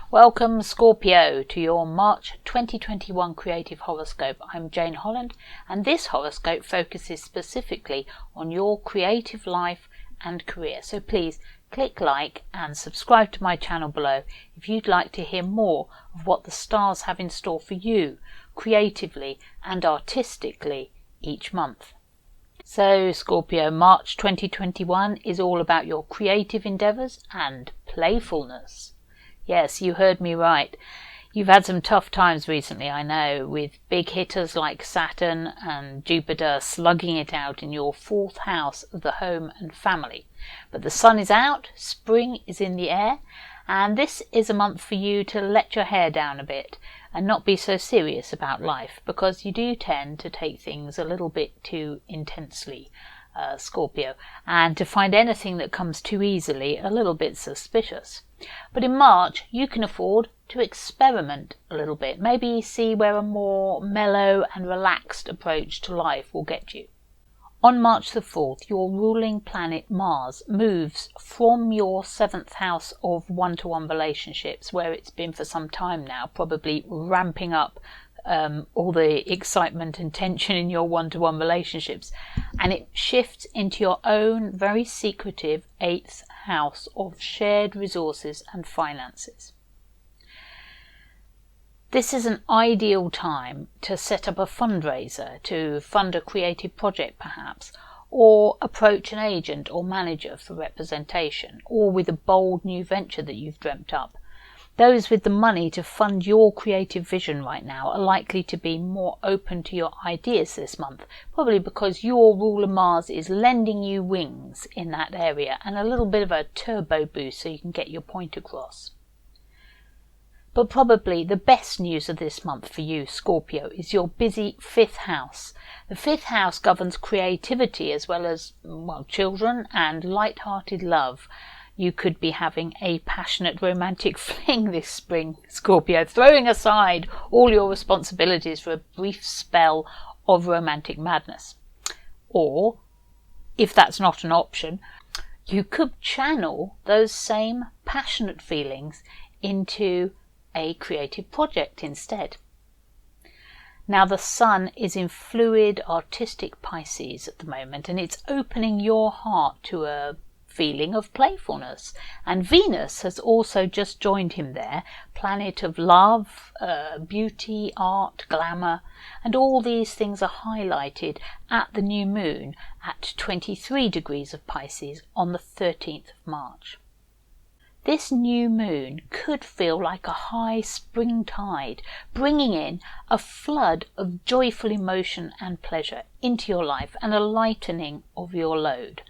Welcome Scorpio to your March 2021 Creative Horoscope. I'm Jane Holland, and this horoscope focuses specifically on your creative life and career. So please click like and subscribe to my channel below if you'd like to hear more of what the stars have in store for you creatively and artistically each month. So Scorpio, March 2021 is all about your creative endeavours and playfulness. Yes, you heard me right. You've had some tough times recently, I know, with big hitters like Saturn and Jupiter slugging it out in your fourth house of the home and family. But the sun is out, spring is in the air, and this is a month for you to let your hair down a bit and not be so serious about life, because you do tend to take things a little bit too intensely, Scorpio, and to find anything that comes too easily a little bit suspicious. But in March, you can afford to experiment a little bit, maybe see where a more mellow and relaxed approach to life will get you. On March the 4th, your ruling planet Mars moves from your 7th house of one-to-one relationships, where it's been for some time now, probably ramping up all the excitement and tension in your one-to-one relationships, and it shifts into your own very secretive 8th house of shared resources and finances. This is an ideal time to set up a fundraiser, to fund a creative project perhaps, or approach an agent or manager for representation, or with a bold new venture that you've dreamt up. Those with the money to fund your creative vision right now are likely to be more open to your ideas this month, probably because your ruler Mars is lending you wings in that area and a little bit of a turbo boost so you can get your point across. But probably the best news of this month for you, Scorpio, is your busy 5th house. The 5th house governs creativity as well as, children and light-hearted love. You could be having a passionate romantic fling this spring, Scorpio, throwing aside all your responsibilities for a brief spell of romantic madness. Or, if that's not an option, you could channel those same passionate feelings into a creative project instead. Now the sun is in fluid artistic Pisces at the moment, and it's opening your heart to a feeling of playfulness, and Venus has also just joined him there, planet of love, beauty, art, glamour, and all these things are highlighted at the new moon at 23 degrees of Pisces on the 13th of March. This new moon could feel like a high spring tide, bringing in a flood of joyful emotion and pleasure into your life and a lightening of your load.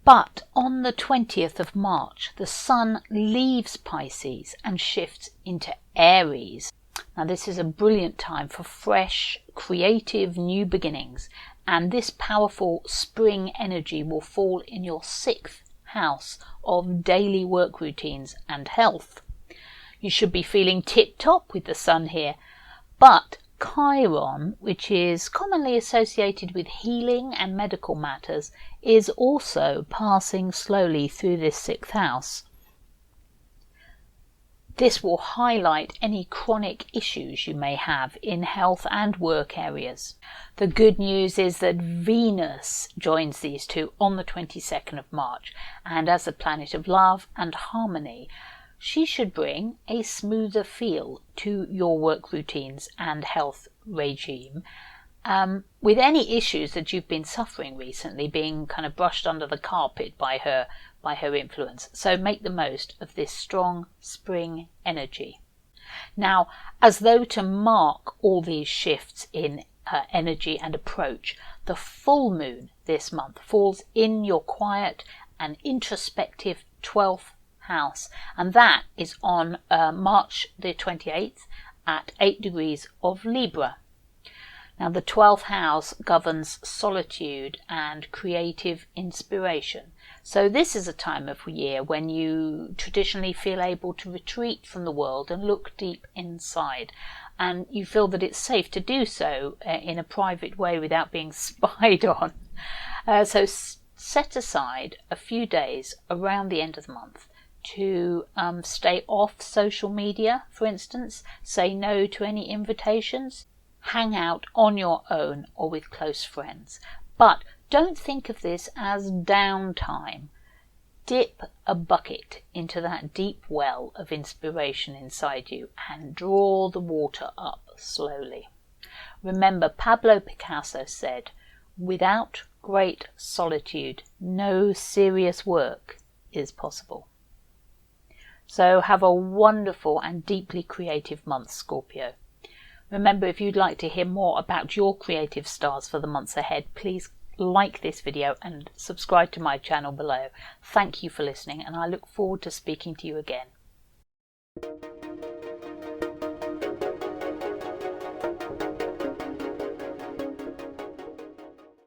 But on the 20th of March, the sun leaves Pisces and shifts into Aries. Now this is a brilliant time for fresh, creative new beginnings, and this powerful spring energy will fall in your 6th house of daily work routines and health. You should be feeling tip-top with the sun here, but Chiron, which is commonly associated with healing and medical matters, is also passing slowly through this 6th house. This will highlight any chronic issues you may have in health and work areas. The good news is that Venus joins these two on the 22nd of March, and as a planet of love and harmony, she should bring a smoother feel to your work routines and health regime, with any issues that you've been suffering recently being kind of brushed under the carpet by her influence. So make the most of this strong spring energy. Now, as though to mark all these shifts in energy and approach, the full moon this month falls in your quiet and introspective 12th house, and that is on March the 28th at 8 degrees of Libra. Now the 12th house governs solitude and creative inspiration. So this is a time of year when you traditionally feel able to retreat from the world and look deep inside. and you feel that it's safe to do so in a private way without being spied on. So set aside a few days around the end of the month to stay off social media, for instance, say no to any invitations, hang out on your own or with close friends. But don't think of this as downtime. Dip a bucket into that deep well of inspiration inside you and draw the water up slowly. Remember, Pablo Picasso said, "Without great solitude, no serious work is possible." So have a wonderful and deeply creative month, Scorpio. Remember, if you'd like to hear more about your creative stars for the months ahead, please like this video and subscribe to my channel below. Thank you for listening, and I look forward to speaking to you again.